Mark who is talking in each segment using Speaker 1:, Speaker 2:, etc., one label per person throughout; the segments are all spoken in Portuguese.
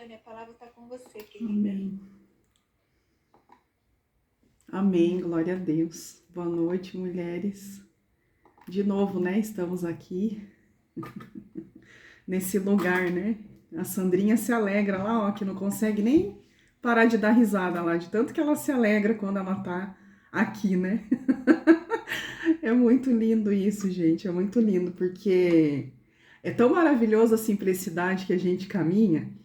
Speaker 1: Dani, a palavra está com você, querida.
Speaker 2: Amém. Amém, glória a Deus. Boa noite, mulheres. De novo, né? Estamos aqui nesse lugar, né? A Sandrinha se alegra lá, ó, que não consegue nem parar de dar risada lá, de tanto que ela se alegra quando ela tá aqui, né? É muito lindo isso, gente. É muito lindo, porque é tão maravilhoso a simplicidade que a gente caminha.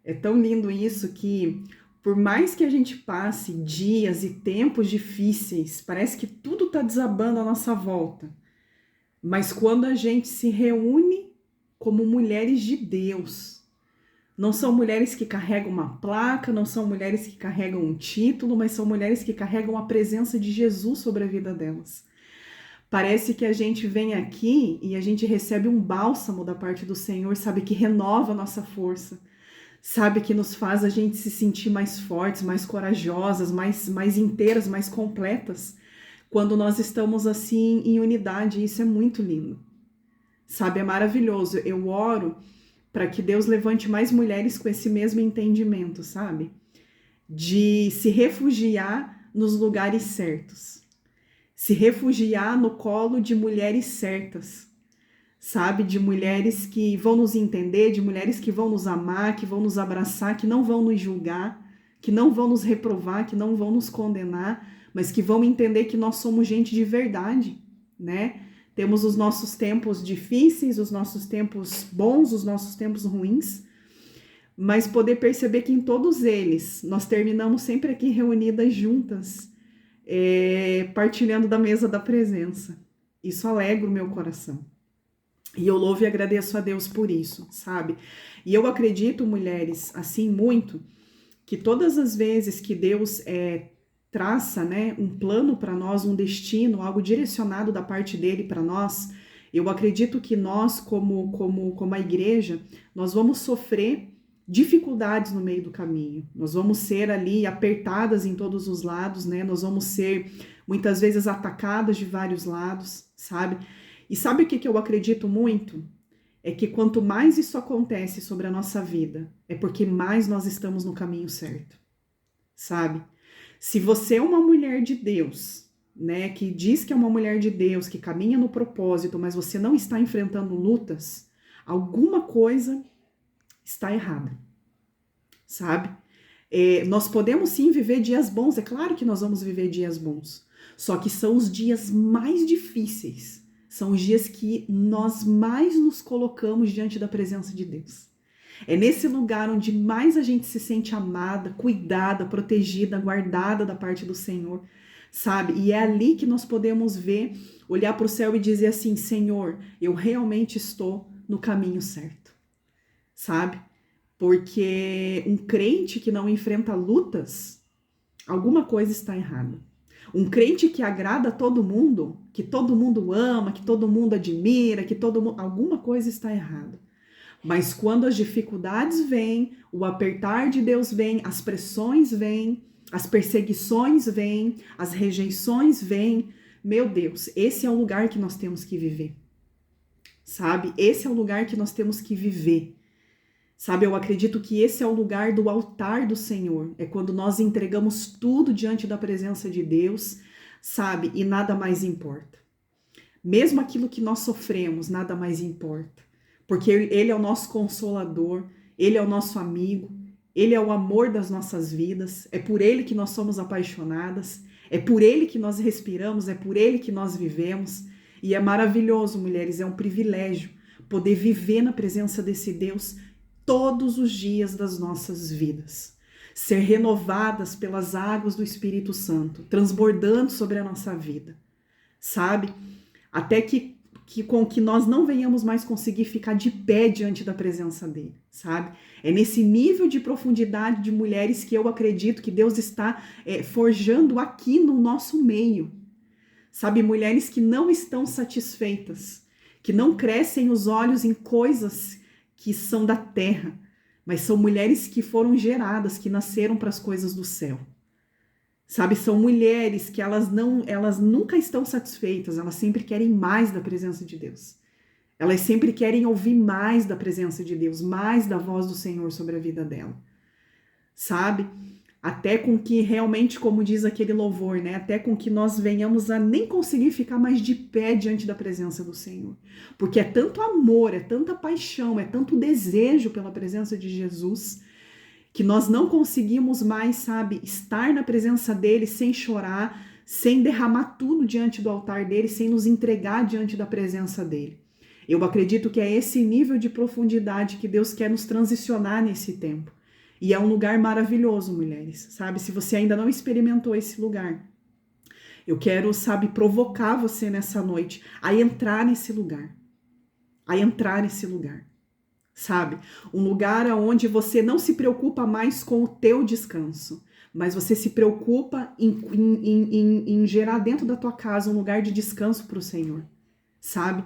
Speaker 2: É tão lindo isso que, por mais que a gente passe dias e tempos difíceis, parece que tudo está desabando à nossa volta. Mas quando a gente se reúne como mulheres de Deus, não são mulheres que carregam uma placa, não são mulheres que carregam um título, mas são mulheres que carregam a presença de Jesus sobre a vida delas. Parece que a gente vem aqui e a gente recebe um bálsamo da parte do Senhor, sabe, que renova a nossa força. Sabe, que nos faz a gente se sentir mais fortes, mais corajosas, mais inteiras, mais completas, quando nós estamos assim em unidade. Isso é muito lindo. Sabe, é maravilhoso. Eu oro para que Deus levante mais mulheres com esse mesmo entendimento, sabe? De se refugiar nos lugares certos. Se refugiar no colo de mulheres certas. Sabe, de mulheres que vão nos entender, de mulheres que vão nos amar, que vão nos abraçar, que não vão nos julgar, que não vão nos reprovar, que não vão nos condenar, mas que vão entender que nós somos gente de verdade, né? Temos os nossos tempos difíceis, os nossos tempos bons, os nossos tempos ruins, mas poder perceber que em todos eles nós terminamos sempre aqui reunidas juntas, partilhando da mesa da presença. Isso alegra o meu coração. E eu louvo e agradeço a Deus por isso, sabe? E eu acredito, mulheres, assim, muito, que todas as vezes que Deus traça, né, um plano para nós, um destino, algo direcionado da parte dele para nós, eu acredito que nós, como a igreja, nós vamos sofrer dificuldades no meio do caminho. Nós vamos ser ali apertadas em todos os lados, né? Nós vamos ser muitas vezes atacadas de vários lados, sabe? E sabe o que eu acredito muito? É que quanto mais isso acontece sobre a nossa vida, é porque mais nós estamos no caminho certo, sabe? Se você é uma mulher de Deus, né, que diz que é uma mulher de Deus, que caminha no propósito, mas você não está enfrentando lutas, alguma coisa está errada, sabe? Nós podemos sim viver dias bons, é claro que nós vamos viver dias bons, só que são os dias mais difíceis. São os dias que nós mais nos colocamos diante da presença de Deus. É nesse lugar onde mais a gente se sente amada, cuidada, protegida, guardada da parte do Senhor, sabe? E é ali que nós podemos ver, olhar para o céu e dizer assim: Senhor, eu realmente estou no caminho certo, sabe? Porque um crente que não enfrenta lutas, alguma coisa está errada. Um crente que agrada a todo mundo, que todo mundo ama, que todo mundo admira, que todo mundo... alguma coisa está errada. Mas quando as dificuldades vêm, o apertar de Deus vem, as pressões vêm, as perseguições vêm, as rejeições vêm, meu Deus, esse é o lugar que nós temos que viver. Sabe? Esse é o lugar que nós temos que viver. Sabe, eu acredito que esse é o lugar do altar do Senhor. É quando nós entregamos tudo diante da presença de Deus, sabe? E nada mais importa. Mesmo aquilo que nós sofremos, nada mais importa. Porque Ele é o nosso consolador, Ele é o nosso amigo, Ele é o amor das nossas vidas, é por Ele que nós somos apaixonadas, é por Ele que nós respiramos, é por Ele que nós vivemos. E é maravilhoso, mulheres, é um privilégio poder viver na presença desse Deus todos os dias das nossas vidas, ser renovadas pelas águas do Espírito Santo, transbordando sobre a nossa vida, sabe? Até que com que nós não venhamos mais conseguir ficar de pé diante da presença dele, sabe? É nesse nível de profundidade de mulheres que eu acredito que Deus está forjando aqui no nosso meio, sabe? Mulheres que não estão satisfeitas, que não crescem os olhos em coisas que são da terra, mas são mulheres que foram geradas, que nasceram para as coisas do céu. Sabe, são mulheres que elas nunca estão satisfeitas, elas sempre querem mais da presença de Deus. Elas sempre querem ouvir mais da presença de Deus, mais da voz do Senhor sobre a vida dela, sabe? Até com que realmente, como diz aquele louvor, né? Até com que nós venhamos a nem conseguir ficar mais de pé diante da presença do Senhor. Porque é tanto amor, é tanta paixão, é tanto desejo pela presença de Jesus, que nós não conseguimos mais, sabe, estar na presença dele sem chorar, sem derramar tudo diante do altar dele, sem nos entregar diante da presença dele. Eu acredito que é esse nível de profundidade que Deus quer nos transicionar nesse tempo. E é um lugar maravilhoso, mulheres, sabe? Se você ainda não experimentou esse lugar, eu quero, sabe, provocar você nessa noite a entrar nesse lugar. A entrar nesse lugar, sabe? Um lugar onde você não se preocupa mais com o teu descanso, mas você se preocupa em gerar dentro da tua casa um lugar de descanso para o Senhor, sabe?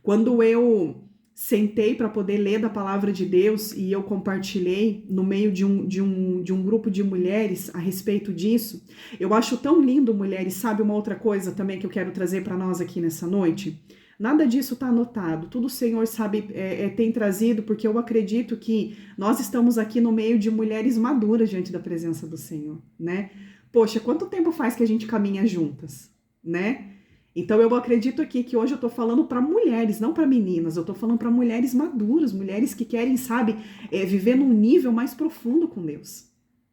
Speaker 2: Quando eu sentei para poder ler da palavra de Deus e eu compartilhei no meio de um grupo de mulheres a respeito disso, eu acho tão lindo, mulheres, sabe uma outra coisa também que eu quero trazer para nós aqui nessa noite? Nada disso está anotado, tudo o Senhor sabe, tem trazido, porque eu acredito que nós estamos aqui no meio de mulheres maduras diante da presença do Senhor, né? Poxa, quanto tempo faz que a gente caminha juntas, né? Então eu acredito aqui que hoje eu tô falando para mulheres, não para meninas, eu tô falando para mulheres maduras, mulheres que querem, sabe, viver num nível mais profundo com Deus,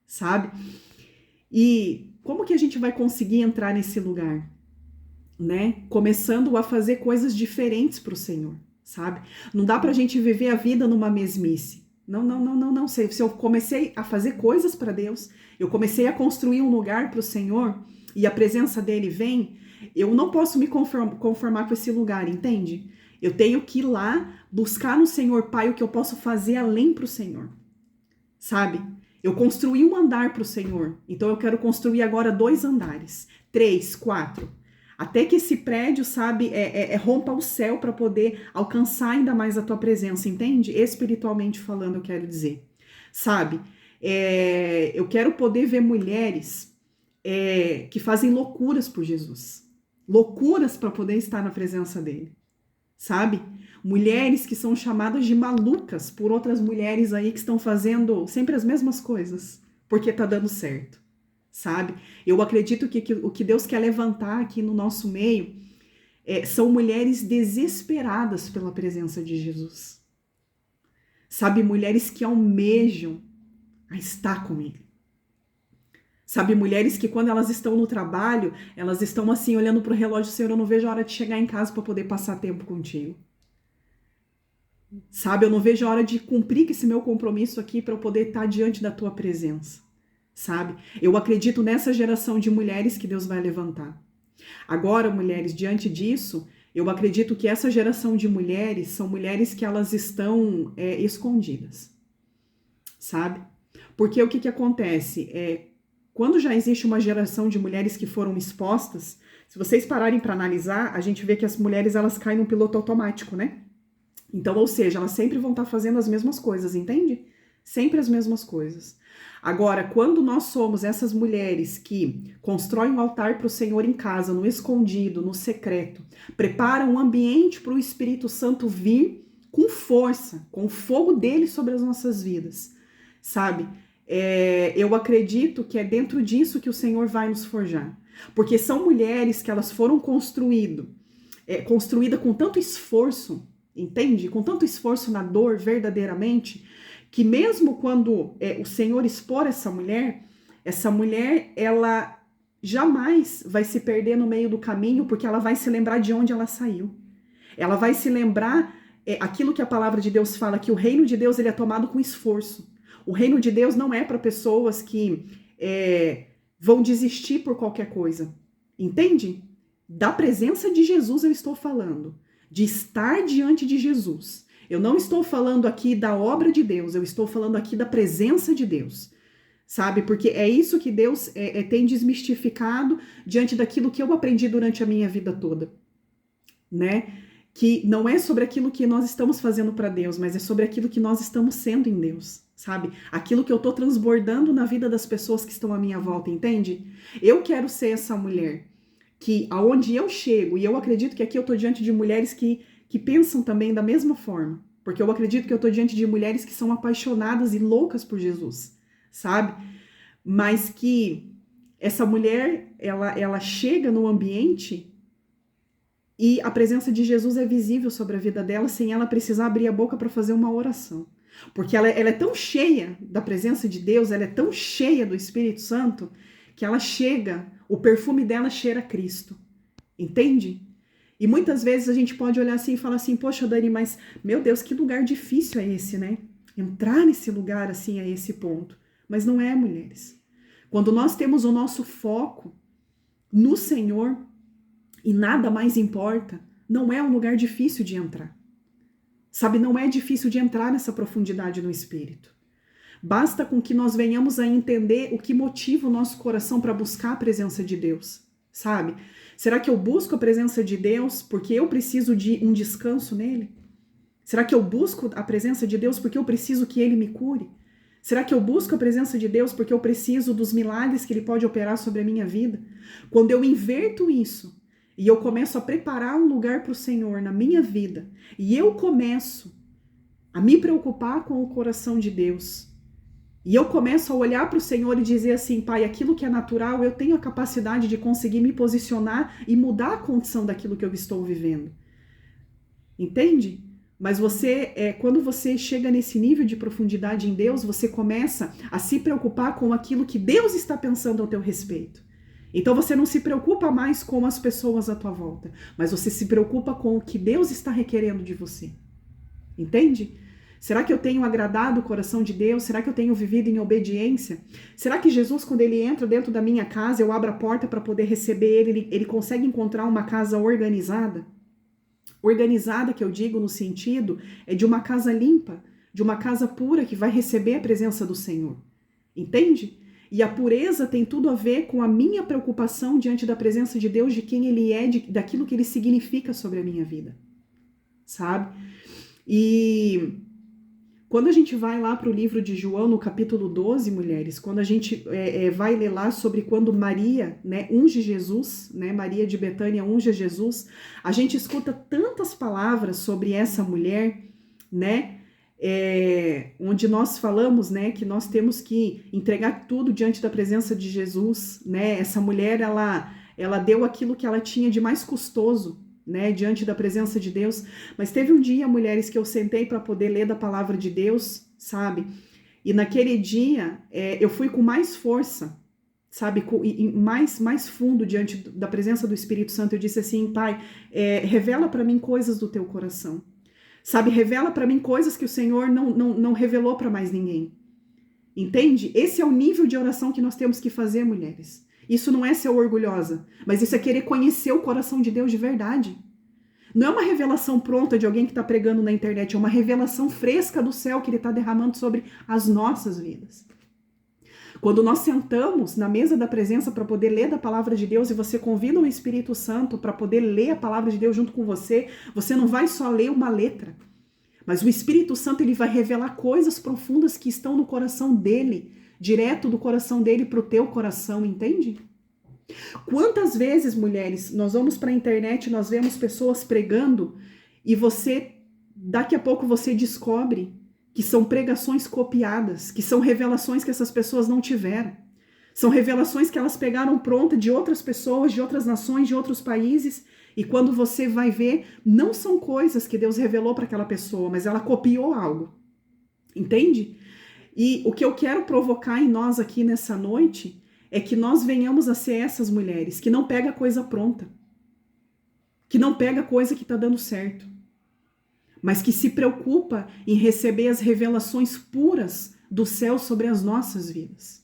Speaker 2: sabe? E como que a gente vai conseguir entrar nesse lugar, né? Começando a fazer coisas diferentes para o Senhor, sabe? Não dá pra gente viver a vida numa mesmice. Não. Se eu comecei a fazer coisas para Deus, eu comecei a construir um lugar para o Senhor e a presença dele vem, eu não posso me conformar com esse lugar, entende? Eu tenho que ir lá buscar no Senhor, Pai, o que eu posso fazer além para o Senhor, sabe? Eu construí um andar para o Senhor, então eu quero construir agora 2 andares, 3, 4, até que esse prédio, sabe, rompa o céu para poder alcançar ainda mais a tua presença, entende? Espiritualmente falando, eu quero dizer, sabe? Eu quero poder ver mulheres que fazem loucuras por Jesus, loucuras para poder estar na presença dele, sabe? Mulheres que são chamadas de malucas por outras mulheres aí que estão fazendo sempre as mesmas coisas, porque tá dando certo, sabe? Eu acredito que o que Deus quer levantar aqui no nosso meio são mulheres desesperadas pela presença de Jesus, sabe? Mulheres que almejam a estar com ele. Sabe, mulheres que quando elas estão no trabalho, elas estão assim, olhando para o relógio, Senhor, eu não vejo a hora de chegar em casa para poder passar tempo contigo. Sabe, eu não vejo a hora de cumprir esse meu compromisso aqui para eu poder estar diante da tua presença. Sabe, eu acredito nessa geração de mulheres que Deus vai levantar. Agora, mulheres, diante disso, eu acredito que essa geração de mulheres são mulheres que elas estão escondidas. Sabe? Porque o que acontece? Quando já existe uma geração de mulheres que foram expostas, se vocês pararem para analisar, a gente vê que as mulheres elas caem no piloto automático, né? Então, ou seja, elas sempre vão estar fazendo as mesmas coisas, entende? Sempre as mesmas coisas. Agora, quando nós somos essas mulheres que constroem um altar para o Senhor em casa, no escondido, no secreto, preparam um ambiente para o Espírito Santo vir com força, com o fogo dele sobre as nossas vidas, sabe? Eu acredito que é dentro disso que o Senhor vai nos forjar. Porque são mulheres que elas foram construídas com tanto esforço, entende? Com tanto esforço na dor, verdadeiramente, que mesmo quando o Senhor expor essa mulher, ela jamais vai se perder no meio do caminho, porque ela vai se lembrar de onde ela saiu. Ela vai se lembrar aquilo que a palavra de Deus fala, que o reino de Deus ele é tomado com esforço. O reino de Deus não é para pessoas que vão desistir por qualquer coisa. Entende? Da presença de Jesus eu estou falando. De estar diante de Jesus. Eu não estou falando aqui da obra de Deus. Eu estou falando aqui da presença de Deus. Sabe? Porque é isso que Deus tem desmistificado diante daquilo que eu aprendi durante a minha vida toda. Né? Que não é sobre aquilo que nós estamos fazendo para Deus, mas é sobre aquilo que nós estamos sendo em Deus. Sabe? Aquilo que eu tô transbordando na vida das pessoas que estão à minha volta, entende? Eu quero ser essa mulher que, aonde eu chego, e eu acredito que aqui eu tô diante de mulheres que que pensam também da mesma forma. Porque eu acredito que eu estou diante de mulheres que são apaixonadas e loucas por Jesus, sabe? Mas que essa mulher, ela chega no ambiente e a presença de Jesus é visível sobre a vida dela sem ela precisar abrir a boca para fazer uma oração. Porque ela é tão cheia da presença de Deus, ela é tão cheia do Espírito Santo, que ela chega, o perfume dela cheira a Cristo. Entende? E muitas vezes a gente pode olhar assim e falar assim, poxa, Dani, mas, meu Deus, que lugar difícil é esse, né? Entrar nesse lugar assim, a esse ponto. Mas não é, mulheres. Quando nós temos o nosso foco no Senhor e nada mais importa, não é um lugar difícil de entrar. Sabe, não é difícil de entrar nessa profundidade no Espírito. Basta com que nós venhamos a entender o que motiva o nosso coração para buscar a presença de Deus, sabe? Será que eu busco a presença de Deus porque eu preciso de um descanso nele? Será que eu busco a presença de Deus porque eu preciso que ele me cure? Será que eu busco a presença de Deus porque eu preciso dos milagres que ele pode operar sobre a minha vida? Quando eu inverto isso e eu começo a preparar um lugar para o Senhor na minha vida e eu começo a me preocupar com o coração de Deus, e eu começo a olhar para o Senhor e dizer assim, Pai, aquilo que é natural, eu tenho a capacidade de conseguir me posicionar e mudar a condição daquilo que eu estou vivendo. Entende? Mas quando você chega nesse nível de profundidade em Deus, você começa a se preocupar com aquilo que Deus está pensando ao teu respeito. Então você não se preocupa mais com as pessoas à tua volta, mas você se preocupa com o que Deus está requerendo de você. Entende? Será que eu tenho agradado o coração de Deus? Será que eu tenho vivido em obediência? Será que Jesus, quando ele entra dentro da minha casa, eu abro a porta para poder receber ele consegue encontrar uma casa organizada? Organizada, que eu digo no sentido, é de uma casa limpa, de uma casa pura que vai receber a presença do Senhor. Entende? E a pureza tem tudo a ver com a minha preocupação diante da presença de Deus, de quem ele é, daquilo que ele significa sobre a minha vida. Sabe? E quando a gente vai lá para o livro de João, no capítulo 12, mulheres, quando a gente vai ler lá sobre quando Maria, né, unge Jesus, né, Maria de Betânia unge Jesus, a gente escuta tantas palavras sobre essa mulher, né, onde nós falamos, né, que nós temos que entregar tudo diante da presença de Jesus, né, essa mulher, ela deu aquilo que ela tinha de mais custoso, né, diante da presença de Deus. Mas teve um dia, mulheres, que eu sentei para poder ler da palavra de Deus, sabe? E naquele dia eu fui com mais força, sabe? E mais fundo diante da presença do Espírito Santo. Eu disse assim, Pai, revela para mim coisas do teu coração, sabe? Revela para mim coisas que o Senhor não revelou para mais ninguém. Entende? Esse é o nível de oração que nós temos que fazer, mulheres. Isso não é ser orgulhosa, mas isso é querer conhecer o coração de Deus de verdade. Não é uma revelação pronta de alguém que está pregando na internet, é uma revelação fresca do céu que ele está derramando sobre as nossas vidas. Quando nós sentamos na mesa da presença para poder ler da palavra de Deus e você convida o Espírito Santo para poder ler a palavra de Deus junto com você, você não vai só ler uma letra, mas o Espírito Santo ele vai revelar coisas profundas que estão no coração dele, direto do coração dele para o teu coração, entende? Quantas vezes, mulheres, nós vamos para a internet, nós vemos pessoas pregando e daqui a pouco você descobre que são pregações copiadas, que são revelações que essas pessoas não tiveram. São revelações que elas pegaram pronta de outras pessoas, de outras nações, de outros países, e quando você vai ver, não são coisas que Deus revelou para aquela pessoa, mas ela copiou algo. Entende? E o que eu quero provocar em nós aqui nessa noite é que nós venhamos a ser essas mulheres que não pega coisa pronta, que não pega coisa que está dando certo, mas que se preocupa em receber as revelações puras do céu sobre as nossas vidas.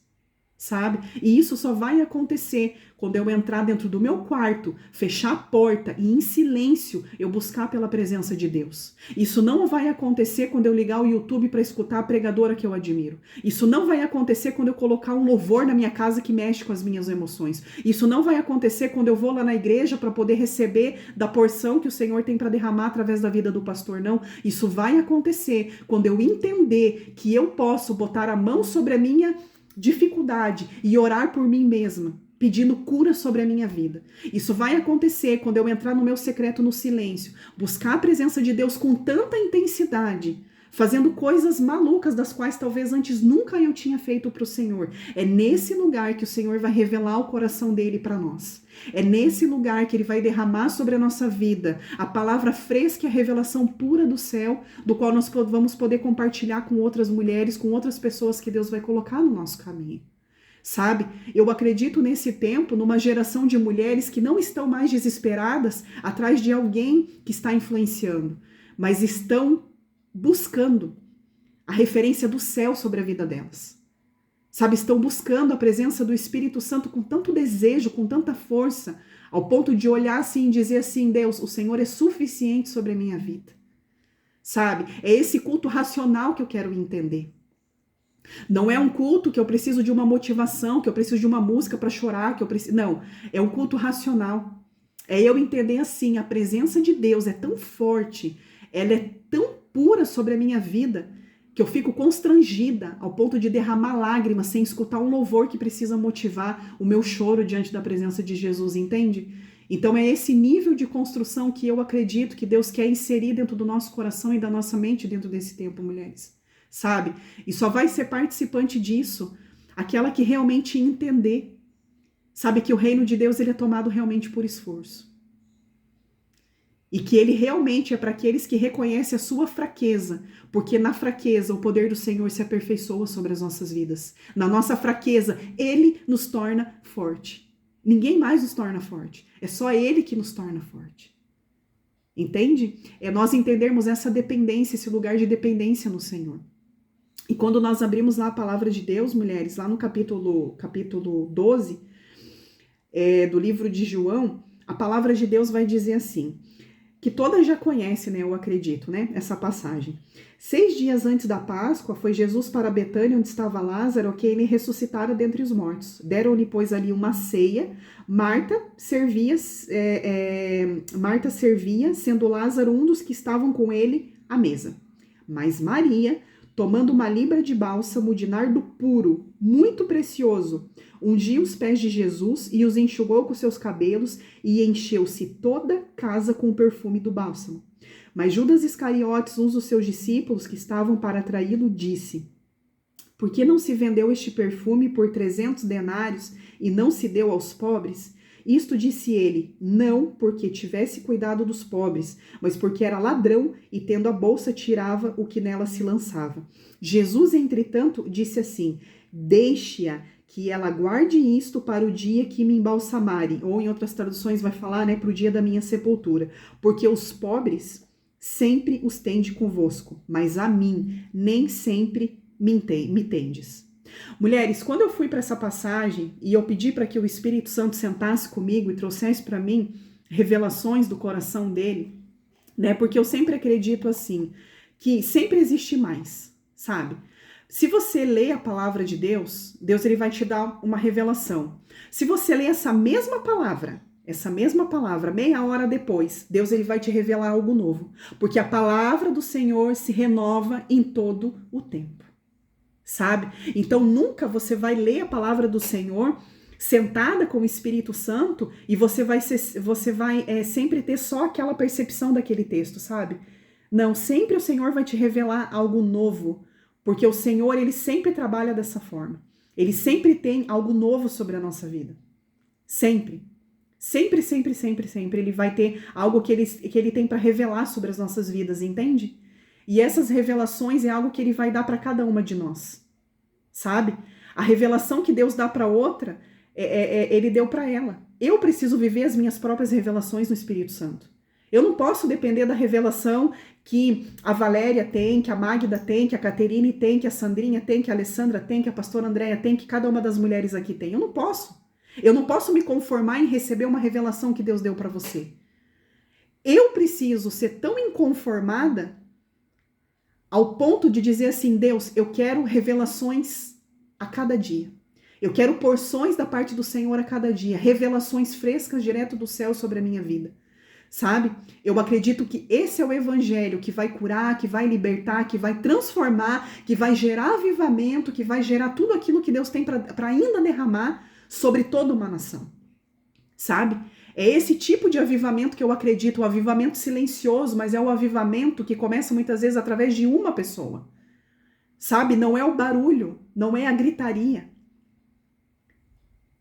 Speaker 2: Sabe? E isso só vai acontecer quando eu entrar dentro do meu quarto, fechar a porta e em silêncio eu buscar pela presença de Deus. Isso não vai acontecer quando eu ligar o YouTube para escutar a pregadora que eu admiro. Isso não vai acontecer quando eu colocar um louvor na minha casa que mexe com as minhas emoções. Isso não vai acontecer quando eu vou lá na igreja para poder receber da porção que o Senhor tem para derramar através da vida do pastor. Não. Isso vai acontecer quando eu entender que eu posso botar a mão sobre a minha dificuldade e orar por mim mesma pedindo cura sobre a minha vida. Isso vai acontecer quando eu entrar no meu secreto no silêncio, buscar a presença de Deus com tanta intensidade, fazendo coisas malucas das quais talvez antes nunca eu tinha feito para o Senhor. É nesse lugar que o Senhor vai revelar o coração dele para nós. É nesse lugar que ele vai derramar sobre a nossa vida a palavra fresca e a revelação pura do céu, do qual nós vamos poder compartilhar com outras mulheres, com outras pessoas que Deus vai colocar no nosso caminho. Sabe? Eu acredito nesse tempo, numa geração de mulheres que não estão mais desesperadas atrás de alguém que está influenciando, mas estão buscando a referência do céu sobre a vida delas. Sabe? Estão buscando a presença do Espírito Santo com tanto desejo, com tanta força, ao ponto de olhar assim e dizer assim: Deus, o Senhor é suficiente sobre a minha vida. Sabe? É esse culto racional que eu quero entender. Não é um culto que eu preciso de uma motivação, que eu preciso de uma música para chorar, que eu preciso. Não, é um culto racional. É eu entender assim, a presença de Deus é tão forte, ela é tão pura sobre a minha vida, que eu fico constrangida ao ponto de derramar lágrimas sem escutar um louvor que precisa motivar o meu choro diante da presença de Jesus, entende? Então é esse nível de construção que eu acredito que Deus quer inserir dentro do nosso coração e da nossa mente dentro desse tempo, mulheres. Sabe? E só vai ser participante disso aquela que realmente entender. Sabe que o reino de Deus ele é tomado realmente por esforço. E que ele realmente é para aqueles que reconhecem a sua fraqueza, porque na fraqueza o poder do Senhor se aperfeiçoa sobre as nossas vidas. Na nossa fraqueza, ele nos torna forte. Ninguém mais nos torna forte. É só ele que nos torna forte. Entende? É nós entendermos essa dependência, esse lugar de dependência no Senhor. E quando nós abrimos lá a palavra de Deus, mulheres, lá no capítulo 12 do livro de João, a palavra de Deus vai dizer assim, que todas já conhecem, né, eu acredito, né, essa passagem. 6 dias antes da Páscoa, foi Jesus para Betânia, onde estava Lázaro, que ele ressuscitara dentre os mortos. Deram-lhe, pois, ali uma ceia. Marta servia, sendo Lázaro um dos que estavam com ele à mesa. Mas Maria, tomando uma libra de bálsamo de nardo puro, muito precioso, ungiu os pés de Jesus e os enxugou com seus cabelos e encheu-se toda a casa com o perfume do bálsamo. Mas Judas Iscariotes, um dos seus discípulos que estavam para traí-lo, disse: Por que não se vendeu este perfume por 300 denários e não se deu aos pobres? Isto disse ele, não porque tivesse cuidado dos pobres, mas porque era ladrão e, tendo a bolsa, tirava o que nela se lançava. Jesus, entretanto, disse assim: Deixe-a, que ela guarde isto para o dia que me embalsamarem. Ou, em outras traduções, vai falar, né, para o dia da minha sepultura. Porque os pobres sempre os tende convosco, mas a mim nem sempre me tendes. Mulheres, quando eu fui para essa passagem e eu pedi para que o Espírito Santo sentasse comigo e trouxesse para mim revelações do coração dele, né? Porque eu sempre acredito assim, que sempre existe mais, sabe? Se você lê a palavra de Deus, Deus ele vai te dar uma revelação. Se você lê essa mesma palavra, meia hora depois, Deus ele vai te revelar algo novo. Porque a palavra do Senhor se renova em todo o tempo. Sabe? Então nunca você vai ler a palavra do Senhor sentada com o Espírito Santo e você vai sempre ter só aquela percepção daquele texto, sabe? Não, sempre o Senhor vai te revelar algo novo, porque o Senhor ele sempre trabalha dessa forma. Ele sempre tem algo novo sobre a nossa vida. Sempre. Sempre, sempre, sempre, sempre. Ele vai ter algo que ele tem para revelar sobre as nossas vidas, entende? E essas revelações é algo que ele vai dar para cada uma de nós, sabe? A revelação que Deus dá para outra, ele deu para ela. Eu preciso viver as minhas próprias revelações no Espírito Santo. Eu não posso depender da revelação que a Valéria tem, que a Magda tem, que a Caterine tem, que a Sandrinha tem, que a Alessandra tem, que a pastora Andréia tem, que cada uma das mulheres aqui tem. Eu não posso. Eu não posso me conformar em receber uma revelação que Deus deu para você. Eu preciso ser tão inconformada ao ponto de dizer assim, Deus, eu quero revelações a cada dia. Eu quero porções da parte do Senhor a cada dia. Revelações frescas direto do céu sobre a minha vida. Sabe? Eu acredito que esse é o evangelho que vai curar, que vai libertar, que vai transformar, que vai gerar avivamento, que vai gerar tudo aquilo que Deus tem para ainda derramar sobre toda uma nação, sabe? É esse tipo de avivamento que eu acredito, o avivamento silencioso, mas é o avivamento que começa muitas vezes através de uma pessoa, sabe? Não é o barulho, não é a gritaria,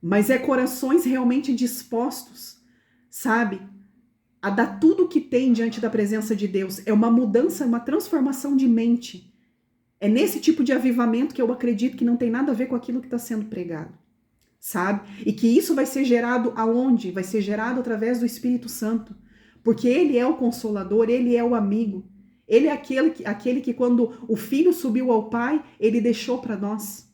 Speaker 2: mas é corações realmente dispostos, sabe? A dar tudo o que tem diante da presença de Deus. É uma mudança, uma transformação de mente. É nesse tipo de avivamento que eu acredito que não tem nada a ver com aquilo que está sendo pregado, sabe? E que isso vai ser gerado aonde? Vai ser gerado através do Espírito Santo, porque ele é o consolador, ele é o amigo, ele é aquele que quando o filho subiu ao Pai, ele deixou para nós.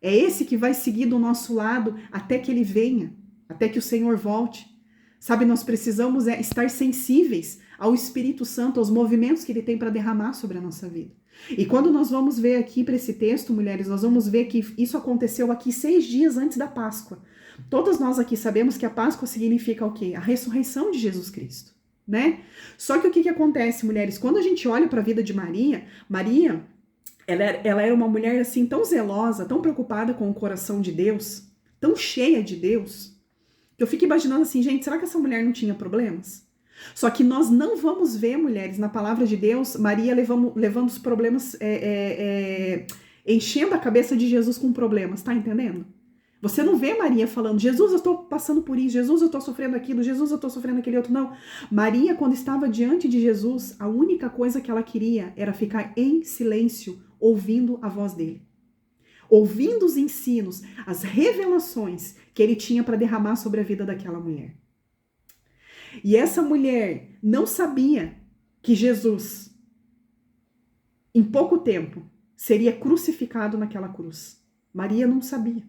Speaker 2: É esse que vai seguir do nosso lado até que ele venha, até que o Senhor volte. Sabe, nós precisamos estar sensíveis ao Espírito Santo, aos movimentos que ele tem para derramar sobre a nossa vida. E quando nós vamos ver aqui para esse texto, mulheres, nós vamos ver que isso aconteceu aqui 6 dias antes da Páscoa. Todas nós aqui sabemos que a Páscoa significa o quê? A ressurreição de Jesus Cristo, né? Só que o que acontece, mulheres? Quando a gente olha para a vida de Maria, ela era uma mulher assim tão zelosa, tão preocupada com o coração de Deus, tão cheia de Deus, que eu fico imaginando assim, gente, será que essa mulher não tinha problemas? Só que nós não vamos ver, mulheres, na palavra de Deus, Maria levando os problemas, enchendo a cabeça de Jesus com problemas, tá entendendo? Você não vê Maria falando, Jesus, eu estou passando por isso, Jesus, eu estou sofrendo aquilo, Jesus, eu estou sofrendo aquele outro. Não. Maria, quando estava diante de Jesus, a única coisa que ela queria era ficar em silêncio, ouvindo a voz dele. Ouvindo os ensinos, as revelações que ele tinha para derramar sobre a vida daquela mulher. E essa mulher não sabia que Jesus, em pouco tempo, seria crucificado naquela cruz. Maria não sabia.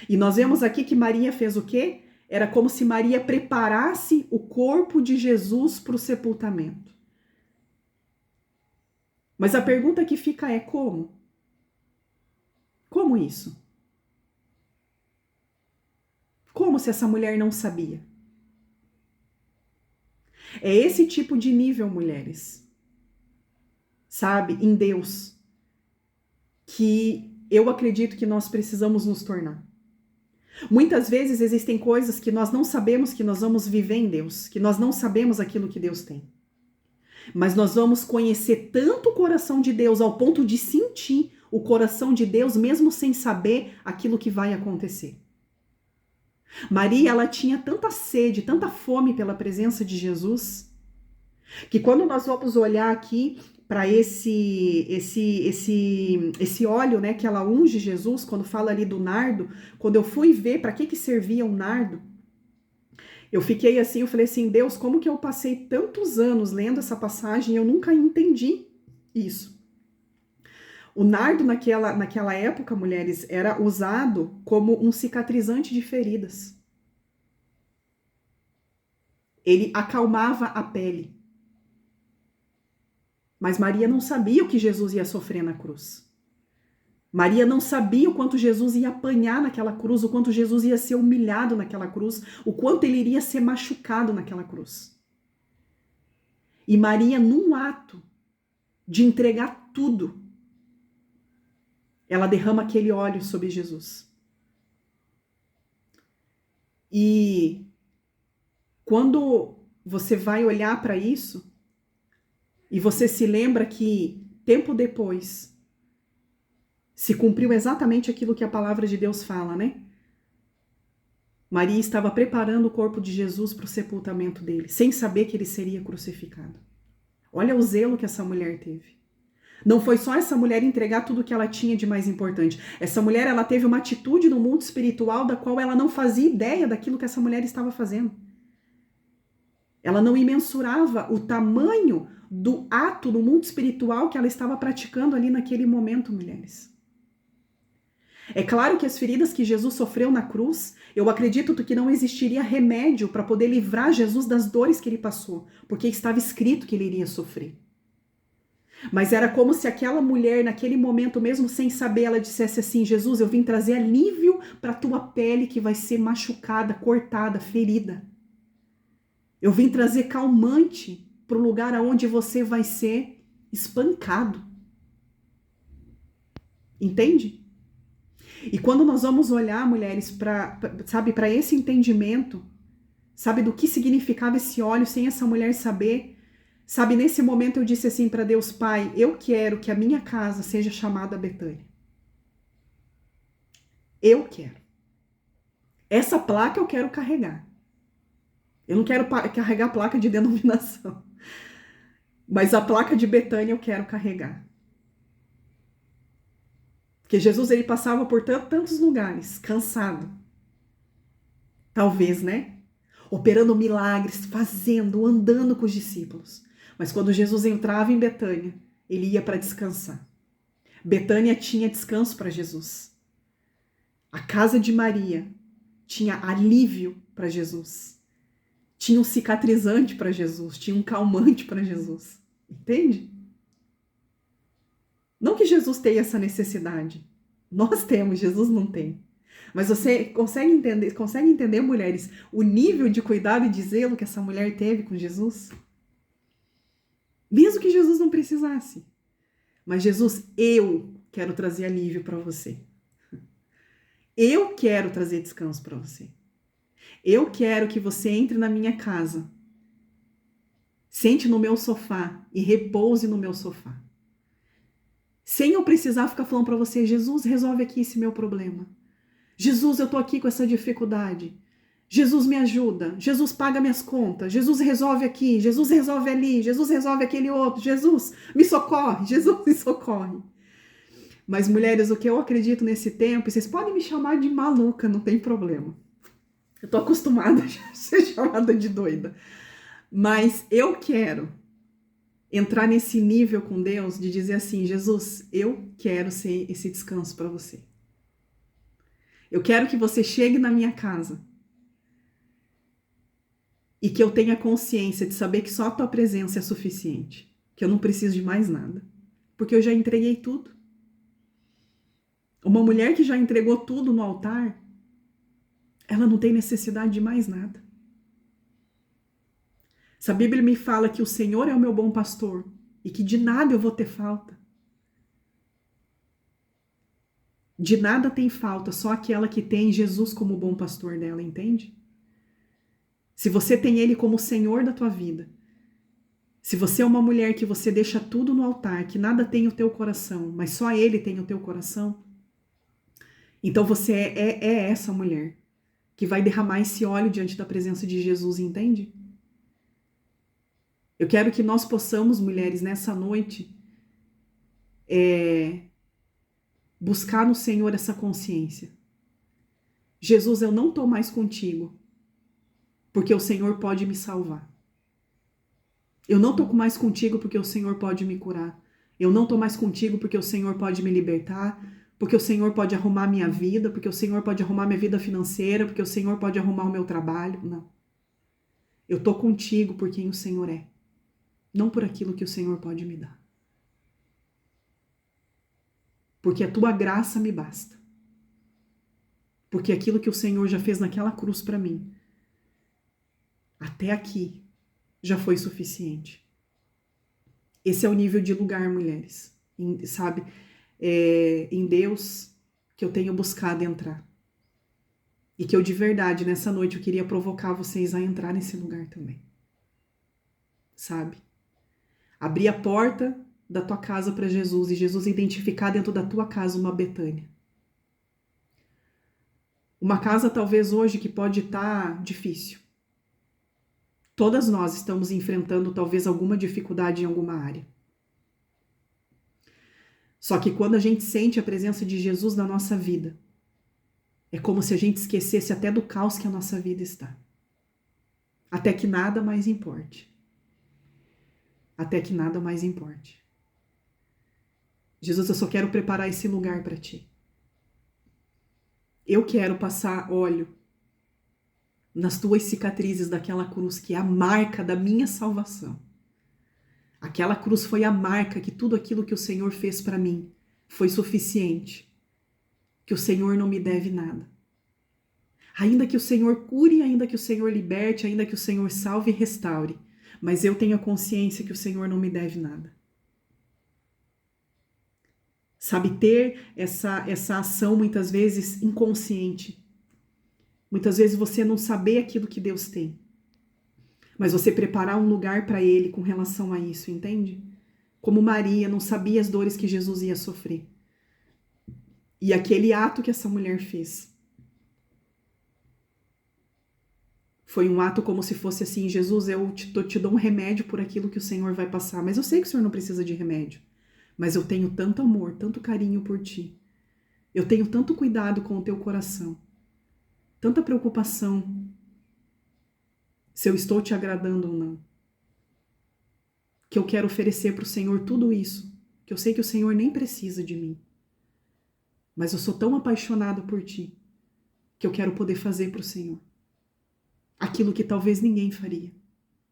Speaker 2: E nós vemos aqui que Maria fez o quê? Era como se Maria preparasse o corpo de Jesus para o sepultamento. Mas a pergunta que fica é como? Como isso? Como se essa mulher não sabia? É esse tipo de nível, mulheres, sabe, em Deus, que eu acredito que nós precisamos nos tornar. Muitas vezes existem coisas que nós não sabemos que nós vamos viver em Deus, que nós não sabemos aquilo que Deus tem. Mas nós vamos conhecer tanto o coração de Deus ao ponto de sentir o coração de Deus mesmo sem saber aquilo que vai acontecer. Maria, ela tinha tanta sede, tanta fome pela presença de Jesus, que quando nós vamos olhar aqui para esse óleo, né, que ela unge Jesus, quando fala ali do nardo, quando eu fui ver para que servia o nardo, eu fiquei assim, eu falei assim, Deus, como que eu passei tantos anos lendo essa passagem e eu nunca entendi isso? O nardo naquela época, mulheres, era usado como um cicatrizante de feridas. Ele acalmava a pele. Mas Maria não sabia o que Jesus ia sofrer na cruz. Maria não sabia o quanto Jesus ia apanhar naquela cruz, o quanto Jesus ia ser humilhado naquela cruz, o quanto ele iria ser machucado naquela cruz. E Maria, num ato de entregar tudo, ela derrama aquele óleo sobre Jesus. E quando você vai olhar para isso, e você se lembra que tempo depois se cumpriu exatamente aquilo que a palavra de Deus fala, né? Maria estava preparando o corpo de Jesus para o sepultamento dele, sem saber que ele seria crucificado. Olha o zelo que essa mulher teve. Não foi só essa mulher entregar tudo que ela tinha de mais importante. Essa mulher, ela teve uma atitude no mundo espiritual da qual ela não fazia ideia daquilo que essa mulher estava fazendo. Ela não imensurava o tamanho do ato no mundo espiritual que ela estava praticando ali naquele momento, mulheres. É claro que as feridas que Jesus sofreu na cruz, eu acredito que não existiria remédio para poder livrar Jesus das dores que ele passou, porque estava escrito que ele iria sofrer. Mas era como se aquela mulher, naquele momento, mesmo sem saber, ela dissesse assim, Jesus, eu vim trazer alívio para a tua pele que vai ser machucada, cortada, ferida. Eu vim trazer calmante para o lugar onde você vai ser espancado. Entende? E quando nós vamos olhar, mulheres, para esse entendimento, sabe, do que significava esse óleo sem essa mulher saber, sabe, nesse momento eu disse assim para Deus: Pai, eu quero que a minha casa seja chamada Betânia. Eu quero. Essa placa eu quero carregar. Eu não quero carregar a placa de denominação, mas a placa de Betânia eu quero carregar. Porque Jesus, ele passava por tantos lugares, cansado. Talvez, né? Operando milagres, fazendo, andando com os discípulos. Mas quando Jesus entrava em Betânia, ele ia para descansar. Betânia tinha descanso para Jesus. A casa de Maria tinha alívio para Jesus. Tinha um cicatrizante para Jesus, tinha um calmante para Jesus. Entende? Não que Jesus tenha essa necessidade. Nós temos, Jesus não tem. Mas você consegue entender, mulheres, o nível de cuidado e de zelo que essa mulher teve com Jesus? Mesmo que Jesus não precisasse. Mas Jesus, eu quero trazer alívio para você. Eu quero trazer descanso para você. Eu quero que você entre na minha casa, sente no meu sofá e repouse no meu sofá. Sem eu precisar ficar falando para você: Jesus, resolve aqui esse meu problema. Jesus, eu tô aqui com essa dificuldade. Jesus, me ajuda. Jesus, paga minhas contas. Jesus, resolve aqui. Jesus, resolve ali. Jesus, resolve aquele outro. Jesus, me socorre. Jesus, me socorre. Mas, mulheres, o que eu acredito nesse tempo, vocês podem me chamar de maluca, não tem problema. Eu tô acostumada a ser chamada de doida. Mas eu quero entrar nesse nível com Deus de dizer assim: Jesus, eu quero ser esse descanso para você. Eu quero que você chegue na minha casa e que eu tenha consciência de saber que só a tua presença é suficiente, que eu não preciso de mais nada, porque eu já entreguei tudo. Uma mulher que já entregou tudo no altar, ela não tem necessidade de mais nada. Se a Bíblia me fala que o Senhor é o meu bom pastor e que de nada eu vou ter falta, de nada tem falta, só aquela que tem Jesus como bom pastor dela, entende? Se você tem Ele como Senhor da tua vida, se você é uma mulher que você deixa tudo no altar, que nada tem o teu coração, mas só Ele tem o teu coração, então você é essa mulher que vai derramar esse óleo diante da presença de Jesus, entende? Eu quero que nós possamos, mulheres, nessa noite, buscar no Senhor essa consciência. Jesus, eu não estou mais contigo, porque o Senhor pode me salvar. Eu não estou mais contigo porque o Senhor pode me curar. Eu não estou mais contigo porque o Senhor pode me libertar, porque o Senhor pode arrumar minha vida, porque o Senhor pode arrumar minha vida financeira, porque o Senhor pode arrumar o meu trabalho. Não. Eu estou contigo por quem o Senhor é, não por aquilo que o Senhor pode me dar. Porque a tua graça me basta. Porque aquilo que o Senhor já fez naquela cruz para mim, até aqui, já foi suficiente. Esse é o nível de lugar, mulheres, sabe? Em Deus que eu tenho buscado entrar. E que eu de verdade, nessa noite, eu queria provocar vocês a entrar nesse lugar também. Sabe? Abrir a porta da tua casa para Jesus e Jesus identificar dentro da tua casa uma Betânia. Uma casa talvez hoje que pode estar difícil. Todas nós estamos enfrentando talvez alguma dificuldade em alguma área. Só que quando a gente sente a presença de Jesus na nossa vida, é como se a gente esquecesse até do caos que a nossa vida está. Até que nada mais importe. Até que nada mais importe. Jesus, eu só quero preparar esse lugar para ti. Eu quero passar óleo nas tuas cicatrizes daquela cruz que é a marca da minha salvação. Aquela cruz foi a marca que tudo aquilo que o Senhor fez para mim foi suficiente. Que o Senhor não me deve nada. Ainda que o Senhor cure, ainda que o Senhor liberte, ainda que o Senhor salve e restaure, mas eu tenho a consciência que o Senhor não me deve nada. Sabe, ter essa ação muitas vezes inconsciente. Muitas vezes você não saber aquilo que Deus tem, mas você preparar um lugar para Ele com relação a isso, entende? Como Maria não sabia as dores que Jesus ia sofrer. E aquele ato que essa mulher fez foi um ato como se fosse assim: Jesus, eu te dou um remédio por aquilo que o Senhor vai passar, mas eu sei que o Senhor não precisa de remédio, mas eu tenho tanto amor, tanto carinho por ti, eu tenho tanto cuidado com o teu coração, tanta preocupação se eu estou te agradando ou não, que eu quero oferecer para o Senhor tudo isso, que eu sei que o Senhor nem precisa de mim, mas eu sou tão apaixonada por ti, que eu quero poder fazer para o Senhor aquilo que talvez ninguém faria,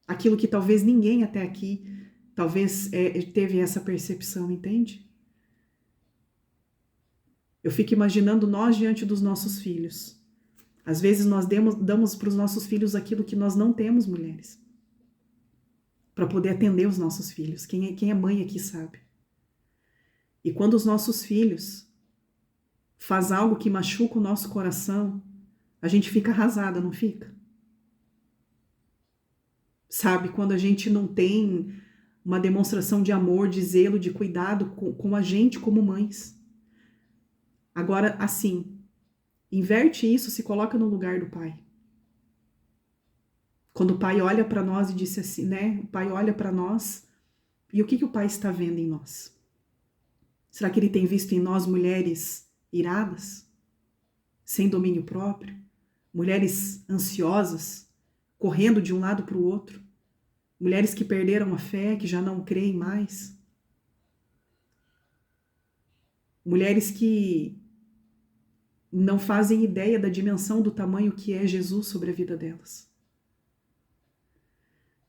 Speaker 2: aquilo que talvez ninguém até aqui talvez teve essa percepção, entende? Eu fico imaginando nós diante dos nossos filhos. Às vezes nós damos para os nossos filhos aquilo que nós não temos, mulheres, para poder atender os nossos filhos. Quem é mãe aqui sabe. E quando os nossos filhos faz algo que machuca o nosso coração, a gente fica arrasada, não fica? Sabe, quando a gente não tem uma demonstração de amor, de zelo, de cuidado com a gente como mães. Agora, assim, inverte isso, se coloca no lugar do pai. Quando o pai olha para nós e disse assim, né? O pai olha para nós e o que o pai está vendo em nós? Será que ele tem visto em nós mulheres iradas, sem domínio próprio, mulheres ansiosas, correndo de um lado para o outro, mulheres que perderam a fé, que já não creem mais, mulheres que não fazem ideia da dimensão do tamanho que é Jesus sobre a vida delas?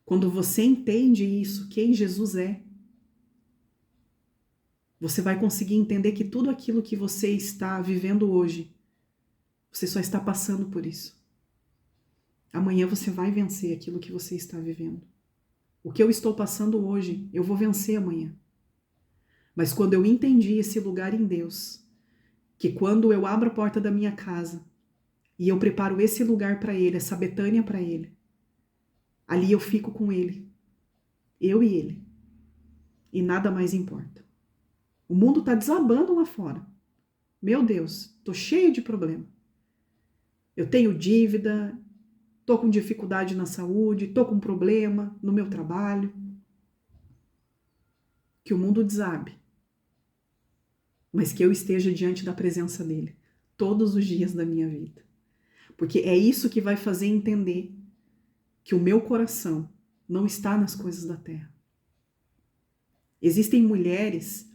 Speaker 2: Quando você entende isso, quem Jesus é, você vai conseguir entender que tudo aquilo que você está vivendo hoje, você só está passando por isso. Amanhã você vai vencer aquilo que você está vivendo. O que eu estou passando hoje, eu vou vencer amanhã. Mas quando eu entendi esse lugar em Deus, que quando eu abro a porta da minha casa e eu preparo esse lugar para Ele, essa Betânia para Ele, ali eu fico com Ele, eu e Ele, e nada mais importa. O mundo está desabando lá fora. Meu Deus, estou cheia de problema. Eu tenho dívida, estou com dificuldade na saúde, estou com problema no meu trabalho. Que o mundo desabe, mas que eu esteja diante da presença dele todos os dias da minha vida. Porque é isso que vai fazer entender que o meu coração não está nas coisas da terra. Existem mulheres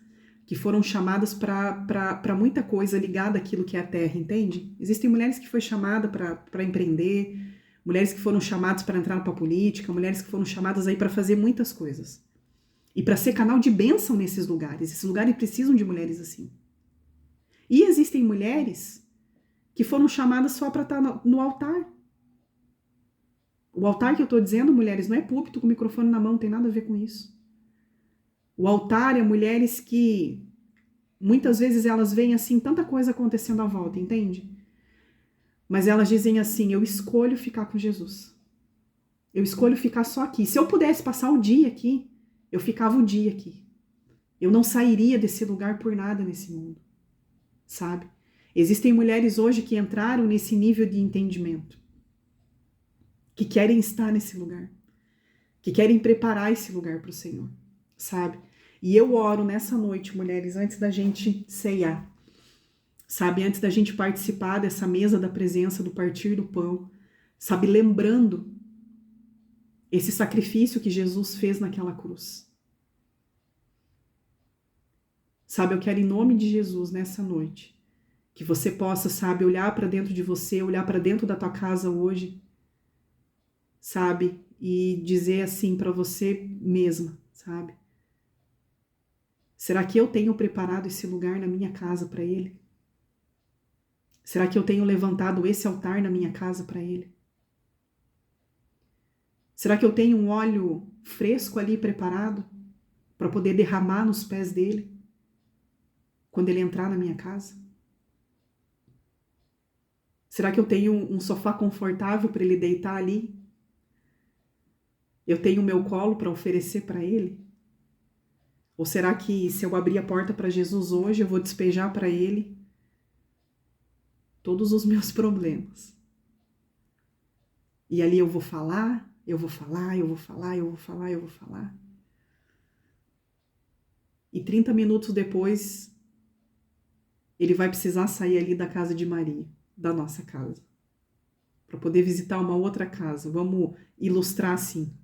Speaker 2: que foram chamadas para muita coisa ligada àquilo que é a terra, entende? Existem mulheres que foram chamadas para empreender, mulheres que foram chamadas para entrar para a política, mulheres que foram chamadas aí para fazer muitas coisas. E para ser canal de bênção nesses lugares. Esses lugares precisam de mulheres assim. E existem mulheres que foram chamadas só para estar no altar. O altar que eu estou dizendo, mulheres, não é púlpito com o microfone na mão, não tem nada a ver com isso. O altar é mulheres que muitas vezes elas veem assim tanta coisa acontecendo à volta, entende? Mas elas dizem assim: eu escolho ficar com Jesus. Eu escolho ficar só aqui. Se eu pudesse passar o dia aqui, eu ficava o dia aqui. Eu não sairia desse lugar por nada nesse mundo, sabe? Existem mulheres hoje que entraram nesse nível de entendimento, que querem estar nesse lugar, que querem preparar esse lugar para o Senhor, sabe? E eu oro nessa noite, mulheres, antes da gente ceiar, sabe? Antes da gente participar dessa mesa da presença, do partir do pão, sabe? Lembrando esse sacrifício que Jesus fez naquela cruz. Sabe, eu quero em nome de Jesus nessa noite, que você possa, sabe, olhar para dentro de você, olhar para dentro da tua casa hoje, sabe, e dizer assim para você mesma, sabe? Será que eu tenho preparado esse lugar na minha casa para Ele? Será que eu tenho levantado esse altar na minha casa para Ele? Será que eu tenho um óleo fresco ali preparado para poder derramar nos pés dele? quando ele entrar na minha casa? Será que eu tenho um sofá confortável para ele deitar ali? Eu tenho o meu colo para oferecer para ele? Ou será que se eu abrir a porta para Jesus hoje, eu vou despejar para ele todos os meus problemas? E ali eu vou falar, eu vou falar, eu vou falar, eu vou falar, eu vou falar. E 30 minutos depois, ele vai precisar sair ali da casa de Maria, da nossa casa, para poder visitar uma outra casa. Vamos ilustrar assim.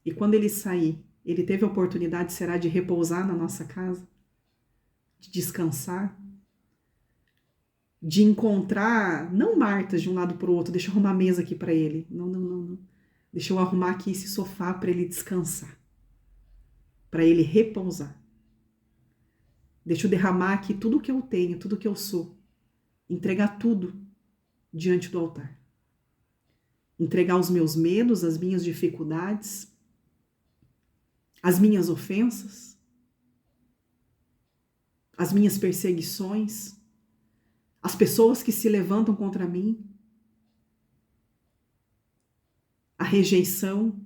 Speaker 2: E quando ele sair, ele teve a oportunidade, será, de repousar na nossa casa? De descansar? De encontrar, não Martas de um lado para o outro, deixa eu arrumar a mesa aqui para ele. Não. Deixa eu arrumar aqui esse sofá para ele descansar. Para ele repousar. Deixa eu derramar aqui tudo que eu tenho, tudo que eu sou. Entregar tudo diante do altar. Entregar os meus medos, as minhas dificuldades, as minhas ofensas, as minhas perseguições, as pessoas que se levantam contra mim, a rejeição,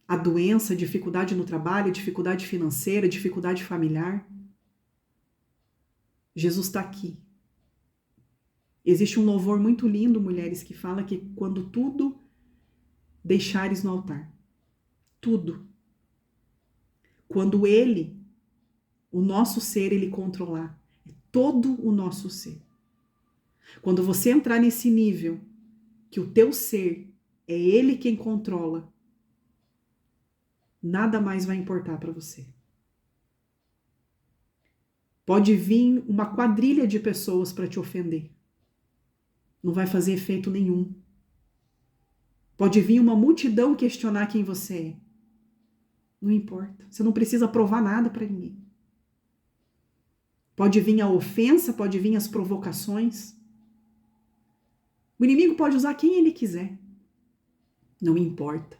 Speaker 2: a doença, a dificuldade no trabalho, a dificuldade financeira, a dificuldade familiar. Jesus está aqui. Existe um louvor muito lindo, mulheres, que fala que quando tudo deixares no altar, tudo, quando ele, o nosso ser, ele controlar, todo o nosso ser. Quando você entrar nesse nível, que o teu ser é ele quem controla, nada mais vai importar para você. Pode vir uma quadrilha de pessoas para te ofender. Não vai fazer efeito nenhum. Pode vir uma multidão questionar quem você é. Não importa. Você não precisa provar nada para ninguém. Pode vir a ofensa, pode vir as provocações. O inimigo pode usar quem ele quiser. Não importa.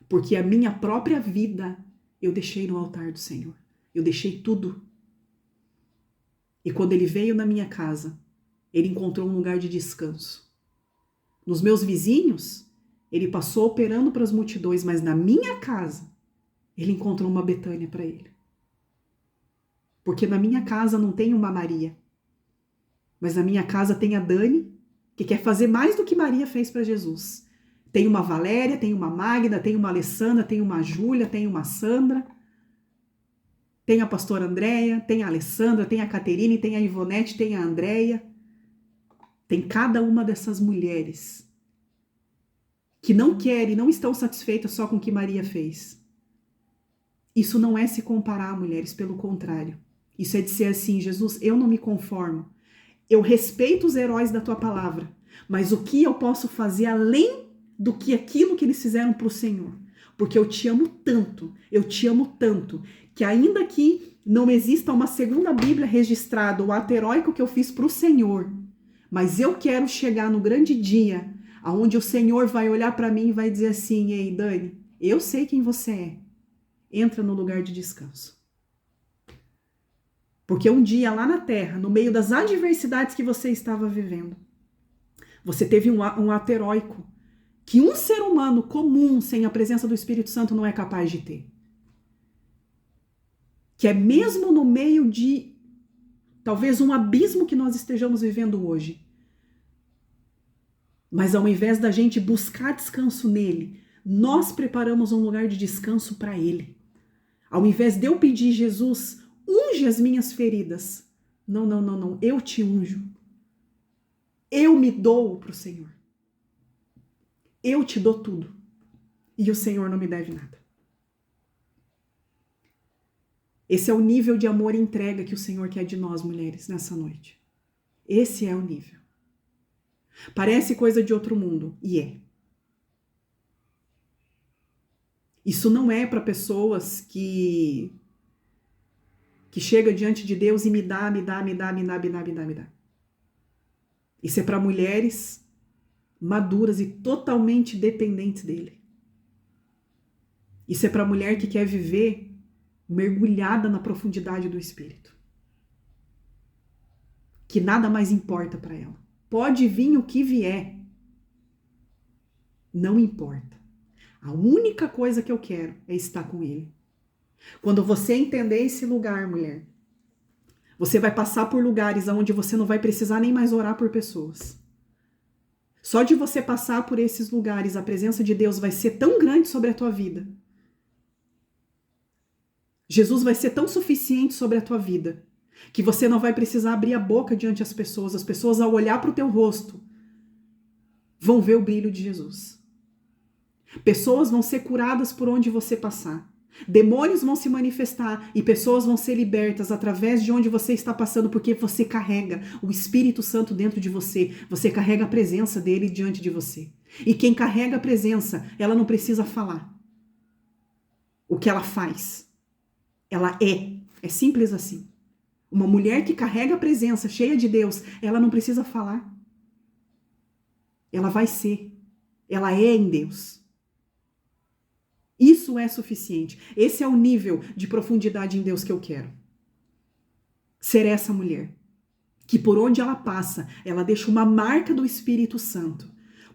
Speaker 2: Porque a minha própria vida eu deixei no altar do Senhor. Eu deixei tudo. E quando ele veio na minha casa, ele encontrou um lugar de descanso. Nos meus vizinhos, ele passou operando para as multidões, mas na minha casa, ele encontrou uma Betânia para ele. Porque na minha casa não tem uma Maria, mas na minha casa tem a Dani, que quer fazer mais do que Maria fez para Jesus. Tem uma Valéria, tem uma Magda, tem uma Alessandra, tem uma Júlia, tem uma Sandra, tem a pastora Andréia, tem a Alessandra, tem a Caterine, tem a Ivonete, tem a Andréia. Tem cada uma dessas mulheres que não querem, não estão satisfeitas só com o que Maria fez. Isso não é se comparar, mulheres, pelo contrário. Isso é dizer assim, Jesus, eu não me conformo. Eu respeito os heróis da tua palavra, mas o que eu posso fazer além do que aquilo que eles fizeram para o Senhor? Porque eu te amo tanto, que ainda que não exista uma segunda Bíblia registrada, o ato heróico que eu fiz para o Senhor, mas eu quero chegar no grande dia, onde o Senhor vai olhar para mim e vai dizer assim, ei, Dani, eu sei quem você é. Entra no lugar de descanso. Porque um dia lá na terra, no meio das adversidades que você estava vivendo, você teve um ato heróico que um ser humano comum, sem a presença do Espírito Santo, não é capaz de ter. Que é mesmo no meio de talvez um abismo que nós estejamos vivendo hoje. Mas ao invés da gente buscar descanso nele, nós preparamos um lugar de descanso para ele. Ao invés de eu pedir, Jesus, unge as minhas feridas. Não, eu te unjo. Eu me dou para o Senhor. Eu te dou tudo. E o Senhor não me deve nada. Esse é o nível de amor e entrega que o Senhor quer de nós, mulheres, nessa noite. Esse é o nível. Parece coisa de outro mundo, e é. Isso não é para pessoas que chegam diante de Deus e me dá. Isso é para mulheres maduras e totalmente dependentes dele. Isso é para mulher que quer viver mergulhada na profundidade do Espírito. Que nada mais importa para ela. Pode vir o que vier. Não importa. A única coisa que eu quero é estar com Ele. Quando você entender esse lugar, mulher, você vai passar por lugares onde você não vai precisar nem mais orar por pessoas. Só de você passar por esses lugares, a presença de Deus vai ser tão grande sobre a tua vida. Jesus vai ser tão suficiente sobre a tua vida, que você não vai precisar abrir a boca diante das pessoas. As pessoas, ao olhar para o teu rosto, vão ver o brilho de Jesus. Pessoas vão ser curadas por onde você passar. Demônios vão se manifestar e pessoas vão ser libertas através de onde você está passando, porque você carrega o Espírito Santo dentro de você. Você carrega a presença dele diante de você. E quem carrega a presença, ela não precisa falar. O que ela faz, ela é. É simples assim. Uma mulher que carrega a presença cheia de Deus, ela não precisa falar. Ela vai ser. Ela é em Deus. Isso é suficiente. Esse é o nível de profundidade em Deus que eu quero. Ser essa mulher. Que por onde ela passa, ela deixa uma marca do Espírito Santo.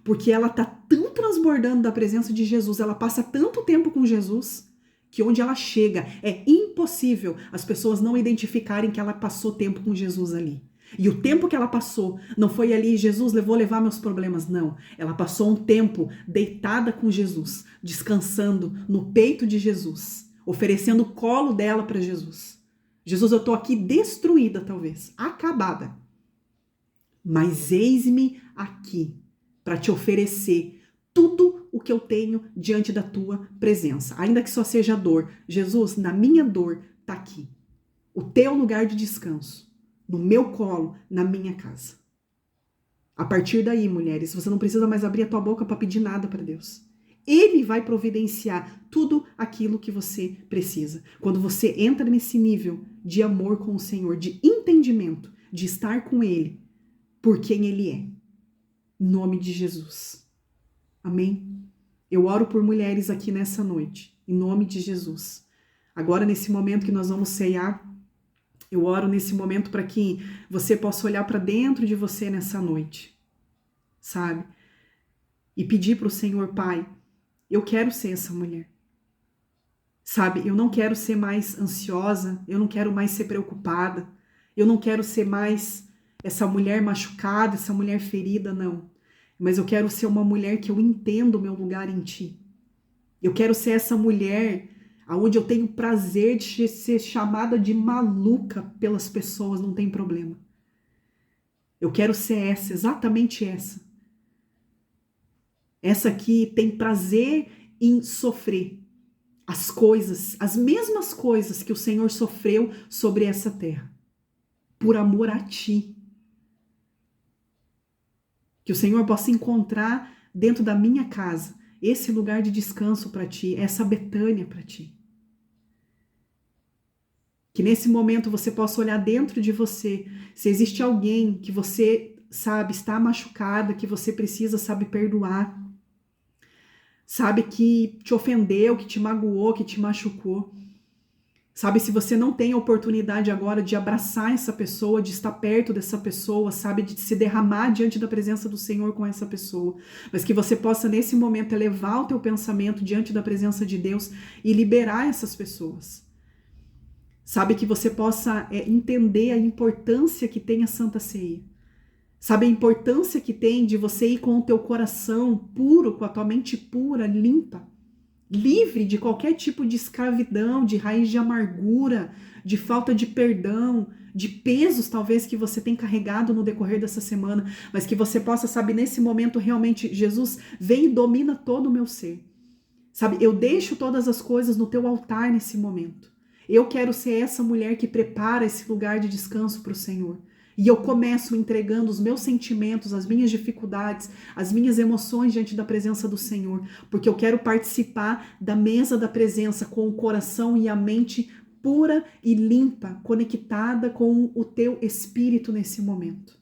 Speaker 2: Porque ela está tão transbordando da presença de Jesus, ela passa tanto tempo com Jesus, que onde ela chega é impossível as pessoas não identificarem que ela passou tempo com Jesus ali. E o tempo que ela passou não foi ali, Jesus, vou levar meus problemas, não. Ela passou um tempo deitada com Jesus, descansando no peito de Jesus, oferecendo o colo dela para Jesus. Jesus, eu estou aqui destruída talvez, acabada. Mas eis-me aqui para te oferecer tudo o que eu tenho diante da tua presença. Ainda que só seja dor. Jesus, na minha dor está aqui. O teu lugar de descanso. No meu colo, na minha casa. A partir daí, mulheres, você não precisa mais abrir a tua boca para pedir nada para Deus. Ele vai providenciar tudo aquilo que você precisa. Quando você entra nesse nível de amor com o Senhor, de entendimento, de estar com Ele, por quem Ele é. Em nome de Jesus. Amém? Eu oro por mulheres aqui nessa noite, em nome de Jesus. Agora, nesse momento que nós vamos ceiar, eu oro nesse momento para que você possa olhar para dentro de você nessa noite, sabe? E pedir para o Senhor, Pai, eu quero ser essa mulher. Sabe, eu não quero ser mais ansiosa, eu não quero mais ser preocupada, eu não quero ser mais essa mulher machucada, essa mulher ferida, não. Mas eu quero ser uma mulher que eu entendo o meu lugar em Ti. Eu quero ser essa mulher onde eu tenho prazer de ser chamada de maluca pelas pessoas, não tem problema. Eu quero ser essa, exatamente essa. Essa que tem prazer em sofrer as coisas, as mesmas coisas que o Senhor sofreu sobre essa terra, por amor a Ti. Que o Senhor possa encontrar dentro da minha casa esse lugar de descanso para Ti, essa Betânia para Ti. Que nesse momento você possa olhar dentro de você, se existe alguém que você, sabe, está machucada, que você precisa, sabe, perdoar. Sabe, que te ofendeu, que te magoou, que te machucou. Sabe, se você não tem a oportunidade agora de abraçar essa pessoa, de estar perto dessa pessoa, sabe, de se derramar diante da presença do Senhor com essa pessoa. Mas que você possa, nesse momento, elevar o teu pensamento diante da presença de Deus e liberar essas pessoas. Sabe, que você possa entender a importância que tem a Santa Ceia. Sabe, a importância que tem de você ir com o teu coração puro, com a tua mente pura, limpa, livre de qualquer tipo de escravidão, de raiz de amargura, de falta de perdão, de pesos talvez que você tem carregado no decorrer dessa semana, mas que você possa, sabe, nesse momento realmente, Jesus, vem e domina todo o meu ser. Sabe, eu deixo todas as coisas no teu altar nesse momento. Eu quero ser essa mulher que prepara esse lugar de descanso para o Senhor. E eu começo entregando os meus sentimentos, as minhas dificuldades, as minhas emoções diante da presença do Senhor. Porque eu quero participar da mesa da presença com o coração e a mente pura e limpa, conectada com o teu espírito nesse momento.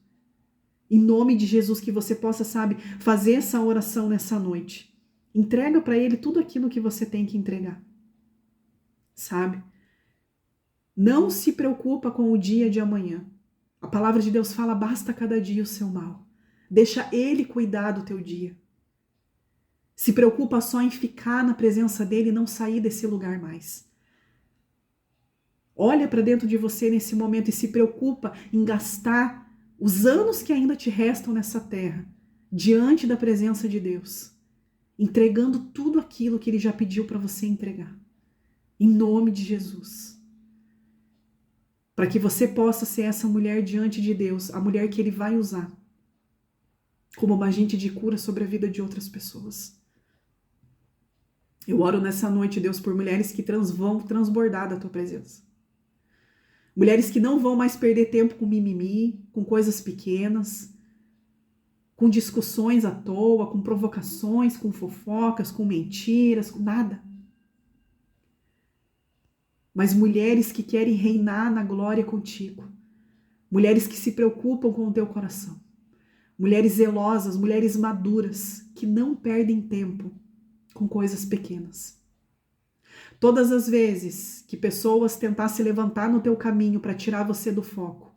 Speaker 2: Em nome de Jesus, que você possa, sabe, fazer essa oração nessa noite. Entrega para Ele tudo aquilo que você tem que entregar. Sabe? Não se preocupa com o dia de amanhã. A palavra de Deus fala, basta cada dia o seu mal. Deixa Ele cuidar do teu dia. Se preocupa só em ficar na presença dEle e não sair desse lugar mais. Olha para dentro de você nesse momento e se preocupa em gastar os anos que ainda te restam nessa terra, diante da presença de Deus, entregando tudo aquilo que Ele já pediu para você entregar. Em nome de Jesus. Para que você possa ser essa mulher diante de Deus, a mulher que Ele vai usar como uma agente de cura sobre a vida de outras pessoas. Eu oro nessa noite, Deus, por mulheres que vão transbordar da Tua presença. Mulheres que não vão mais perder tempo com mimimi, com coisas pequenas, com discussões à toa, com provocações, com fofocas, com mentiras, com nada. Mas mulheres que querem reinar na glória contigo. Mulheres que se preocupam com o teu coração. Mulheres zelosas, mulheres maduras, que não perdem tempo com coisas pequenas. Todas as vezes que pessoas tentar se levantar no teu caminho para tirar você do foco,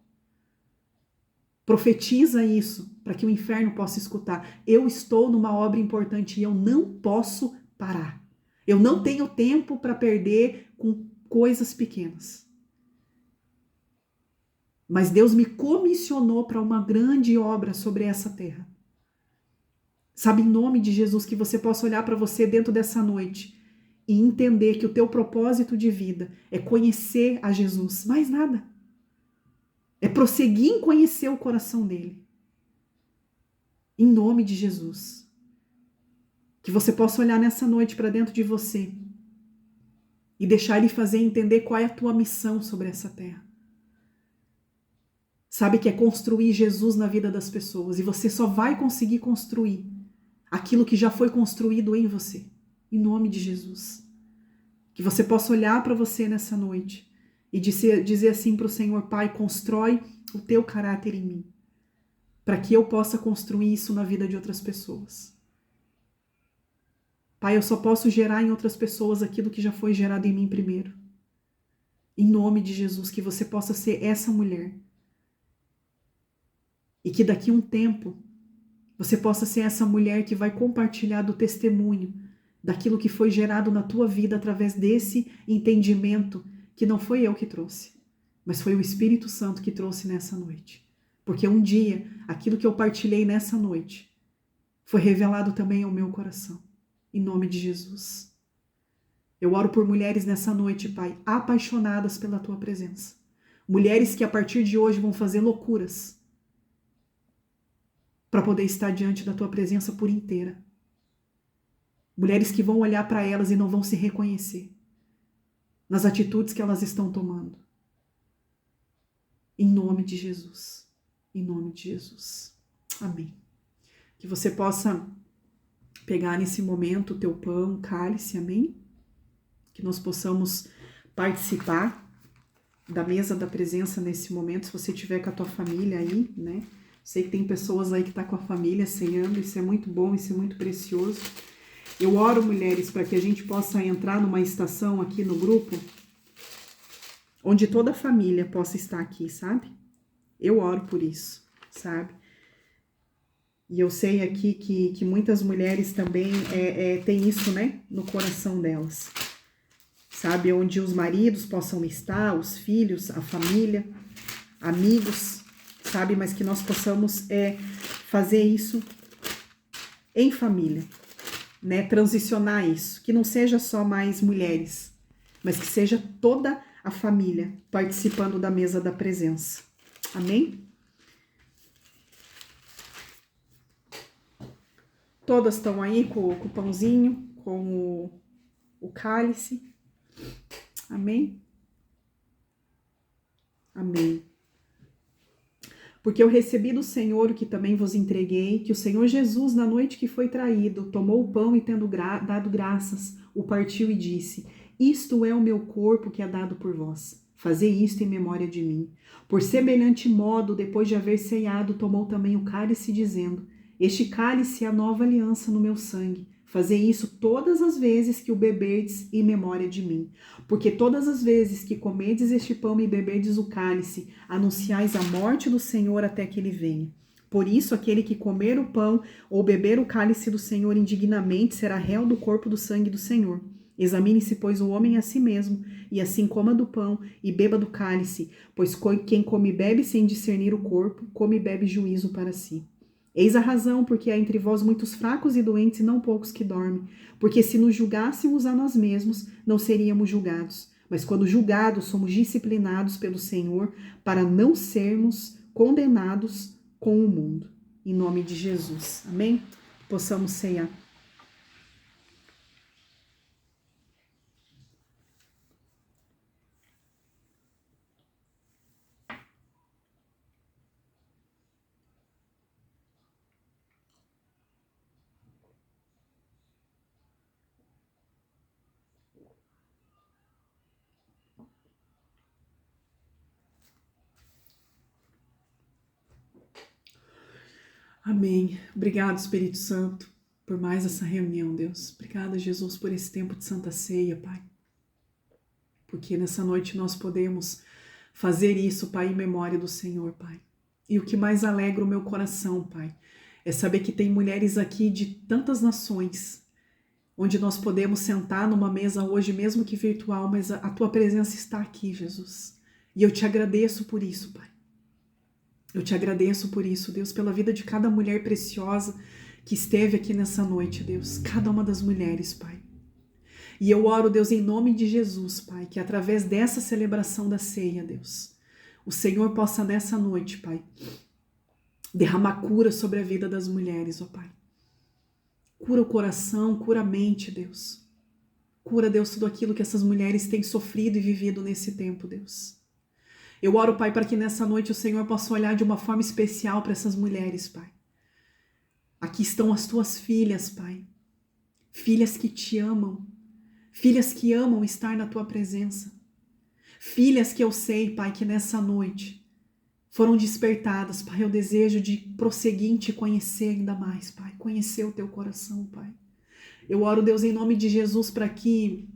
Speaker 2: profetiza isso para que o inferno possa escutar. Eu estou numa obra importante e eu não posso parar. Eu não tenho tempo para perder com coisas pequenas. Mas Deus me comissionou para uma grande obra sobre essa terra. Sabe, em nome de Jesus, que você possa olhar para você dentro dessa noite e entender que o teu propósito de vida é conhecer a Jesus, mais nada. É prosseguir em conhecer o coração dele. Em nome de Jesus. Que você possa olhar nessa noite para dentro de você e deixar ele fazer entender qual é a tua missão sobre essa terra. Sabe que é construir Jesus na vida das pessoas e você só vai conseguir construir aquilo que já foi construído em você. Em nome de Jesus. Que você possa olhar para você nessa noite e dizer assim para o Senhor, Pai, constrói o teu caráter em mim, para que eu possa construir isso na vida de outras pessoas. Pai, eu só posso gerar em outras pessoas aquilo que já foi gerado em mim primeiro. Em nome de Jesus, que você possa ser essa mulher. E que daqui a um tempo, você possa ser essa mulher que vai compartilhar do testemunho, daquilo que foi gerado na tua vida através desse entendimento que não foi eu que trouxe, mas foi o Espírito Santo que trouxe nessa noite. Porque um dia, aquilo que eu partilhei nessa noite, foi revelado também ao meu coração. Em nome de Jesus. Eu oro por mulheres nessa noite, Pai, apaixonadas pela tua presença. Mulheres que a partir de hoje vão fazer loucuras para poder estar diante da tua presença por inteira. Mulheres que vão olhar para elas e não vão se reconhecer nas atitudes que elas estão tomando. Em nome de Jesus. Em nome de Jesus. Amém. Que você possa pegar nesse momento o teu pão, o cálice, amém? Que nós possamos participar da mesa da presença nesse momento, se você estiver com a tua família aí, né? Sei que tem pessoas aí que estão com a família ceando, isso é muito bom, isso é muito precioso. Eu oro, mulheres, para que a gente possa entrar numa estação aqui no grupo, onde toda a família possa estar aqui, sabe? Eu oro por isso, sabe? E eu sei aqui que muitas mulheres também têm isso, né, no coração delas. Sabe, onde os maridos possam estar, os filhos, a família, amigos, sabe? Mas que nós possamos fazer isso em família, né? Transicionar isso, que não seja só mais mulheres, mas que seja toda a família participando da mesa da presença. Amém? Todas estão aí com o pãozinho, com o cálice. Amém? Amém. Porque eu recebi do Senhor o que também vos entreguei, que o Senhor Jesus, na noite que foi traído, tomou o pão e, tendo dado graças, o partiu e disse: isto é o meu corpo que é dado por vós. Fazei isto em memória de mim. Por semelhante modo, depois de haver ceado, tomou também o cálice, dizendo: este cálice é a nova aliança no meu sangue. Fazei isso todas as vezes que o beberdes em memória de mim. Porque todas as vezes que comedes este pão e beberdes o cálice, anunciais a morte do Senhor até que ele venha. Por isso, aquele que comer o pão ou beber o cálice do Senhor indignamente será réu do corpo do sangue do Senhor. Examine-se, pois, o homem a si mesmo, e assim coma do pão e beba do cálice, pois quem come e bebe sem discernir o corpo, come e bebe juízo para si. Eis a razão porque há entre vós muitos fracos e doentes e não poucos que dormem, porque se nos julgássemos a nós mesmos, não seríamos julgados. Mas quando julgados, somos disciplinados pelo Senhor para não sermos condenados com o mundo. Em nome de Jesus. Amém? Possamos ceiar. Amém. Obrigado, Espírito Santo, por mais essa reunião, Deus. Obrigada, Jesus, por esse tempo de Santa Ceia, Pai. Porque nessa noite nós podemos fazer isso, Pai, em memória do Senhor, Pai. E o que mais alegra o meu coração, Pai, é saber que tem mulheres aqui de tantas nações, onde nós podemos sentar numa mesa hoje, mesmo que virtual, mas a Tua presença está aqui, Jesus. E eu te agradeço por isso, Pai. Eu te agradeço por isso, Deus, pela vida de cada mulher preciosa que esteve aqui nessa noite, Deus. Cada uma das mulheres, Pai. E eu oro, Deus, em nome de Jesus, Pai, que através dessa celebração da ceia, Deus, o Senhor possa nessa noite, Pai, derramar cura sobre a vida das mulheres, ó Pai. Cura o coração, cura a mente, Deus. Cura, Deus, tudo aquilo que essas mulheres têm sofrido e vivido nesse tempo, Deus. Eu oro, Pai, para que nessa noite o Senhor possa olhar de uma forma especial para essas mulheres, Pai. Aqui estão as tuas filhas, Pai. Filhas que te amam. Filhas que amam estar na tua presença. Filhas que eu sei, Pai, que nessa noite foram despertadas, Pai, o desejo de prosseguir em te conhecer ainda mais, Pai. Conhecer o teu coração, Pai. Eu oro, Deus, em nome de Jesus, para que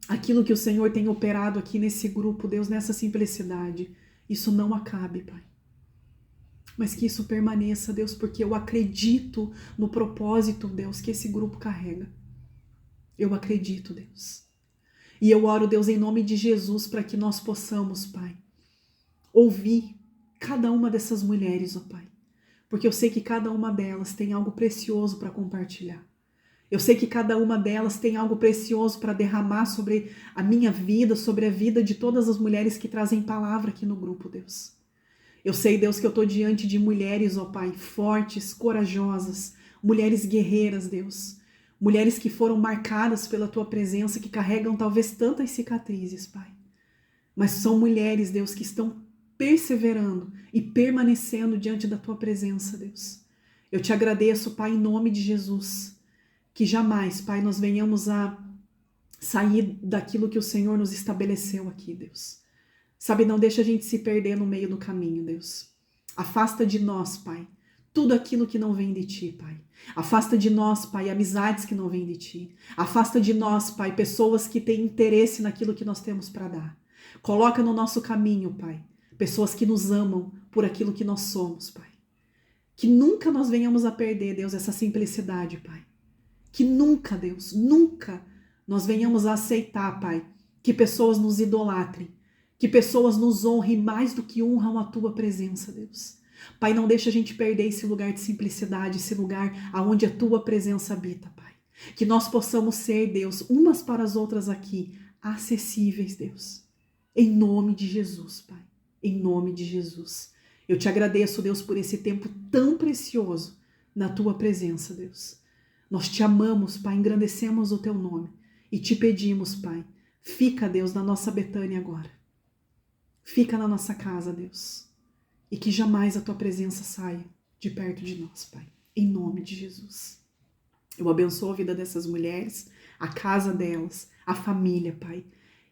Speaker 2: aquilo que o Senhor tem operado aqui nesse grupo, Deus, nessa simplicidade, isso não acabe, Pai. Mas que isso permaneça, Deus, porque eu acredito no propósito, Deus, que esse grupo carrega. Eu acredito, Deus. E eu oro, Deus, em nome de Jesus, para que nós possamos, Pai, ouvir cada uma dessas mulheres, ó Pai. Porque eu sei que cada uma delas tem algo precioso para compartilhar. Eu sei que cada uma delas tem algo precioso para derramar sobre a minha vida, sobre a vida de todas as mulheres que trazem palavra aqui no grupo, Deus. Eu sei, Deus, que eu estou diante de mulheres, ó Pai, fortes, corajosas, mulheres guerreiras, Deus. Mulheres que foram marcadas pela Tua presença, que carregam talvez tantas cicatrizes, Pai. Mas são mulheres, Deus, que estão perseverando e permanecendo diante da Tua presença, Deus. Eu te agradeço, Pai, em nome de Jesus. Que jamais, Pai, nós venhamos a sair daquilo que o Senhor nos estabeleceu aqui, Deus. Sabe, não deixa a gente se perder no meio do caminho, Deus. Afasta de nós, Pai, tudo aquilo que não vem de Ti, Pai. Afasta de nós, Pai, amizades que não vêm de Ti. Afasta de nós, Pai, pessoas que têm interesse naquilo que nós temos para dar. Coloca no nosso caminho, Pai, pessoas que nos amam por aquilo que nós somos, Pai. Que nunca nós venhamos a perder, Deus, essa simplicidade, Pai. Que nunca, Deus, nunca nós venhamos a aceitar, Pai, que pessoas nos idolatrem, que pessoas nos honrem mais do que honram a Tua presença, Deus. Pai, não deixa a gente perder esse lugar de simplicidade, esse lugar aonde a Tua presença habita, Pai. Que nós possamos ser, Deus, umas para as outras aqui, acessíveis, Deus. Em nome de Jesus, Pai. Em nome de Jesus. Eu te agradeço, Deus, por esse tempo tão precioso na Tua presença, Deus. Nós te amamos, Pai, engrandecemos o Teu nome e te pedimos, Pai, fica, Deus, na nossa Betânia agora. Fica na nossa casa, Deus, e que jamais a Tua presença saia de perto de nós, Pai, em nome de Jesus. Eu abençoo a vida dessas mulheres, a casa delas, a família, Pai,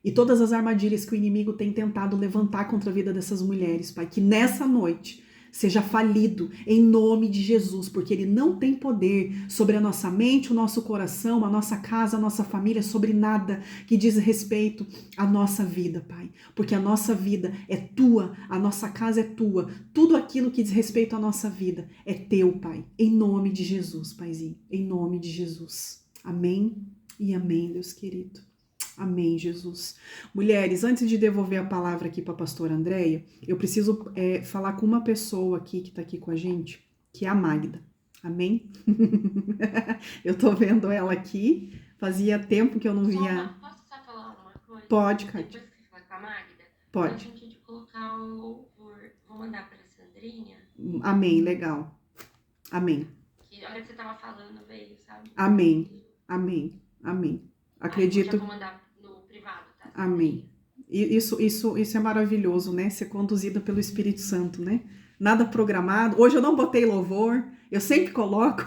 Speaker 2: e todas as armadilhas que o inimigo tem tentado levantar contra a vida dessas mulheres, Pai, que nessa noite seja falido em nome de Jesus, porque ele não tem poder sobre a nossa mente, o nosso coração, a nossa casa, a nossa família, sobre nada que diz respeito à nossa vida, Pai, porque a nossa vida é tua, a nossa casa é tua, tudo aquilo que diz respeito à nossa vida é teu, Pai, em nome de Jesus, Paizinho, em nome de Jesus. Amém e amém, Deus querido. Amém, Jesus. Mulheres, antes de devolver a palavra aqui para a pastora Andréia, eu preciso falar com uma pessoa aqui que está aqui com a gente, que é a Magda. Amém? Eu tô vendo ela aqui, fazia tempo que eu não via.
Speaker 3: Posso só falar uma coisa?
Speaker 2: Pode, Kátia.
Speaker 3: Depois que você falar com a Magda,
Speaker 2: Pode.
Speaker 3: a gente colocar o louvor. Vou mandar para Sandrinha.
Speaker 2: Amém, legal. Amém.
Speaker 3: Que a hora que você tava falando veio, sabe?
Speaker 2: Amém. Amém. Amém. Acredito.
Speaker 3: Eu vou mandar no privado, tá?
Speaker 2: Amém. Isso é maravilhoso, né? Ser conduzida pelo Espírito Santo, né? Nada programado. Hoje eu não botei louvor, eu sempre coloco.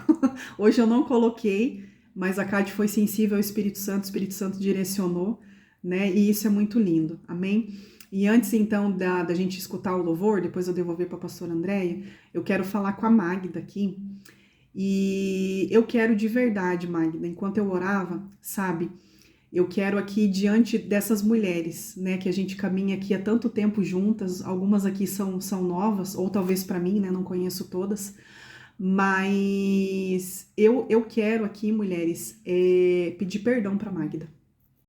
Speaker 2: Hoje eu não coloquei, mas a Cátia foi sensível ao Espírito Santo direcionou, né? E isso é muito lindo, amém? E antes então da gente escutar o louvor, depois eu devolver para a pastora Andréia, eu quero falar com a Magda aqui. E eu quero de verdade, Magda, enquanto eu orava, sabe? Eu quero aqui, diante dessas mulheres, né, que a gente caminha aqui há tanto tempo juntas, algumas aqui são novas, ou talvez para mim, né, não conheço todas, mas eu quero aqui, mulheres, pedir perdão para Magda.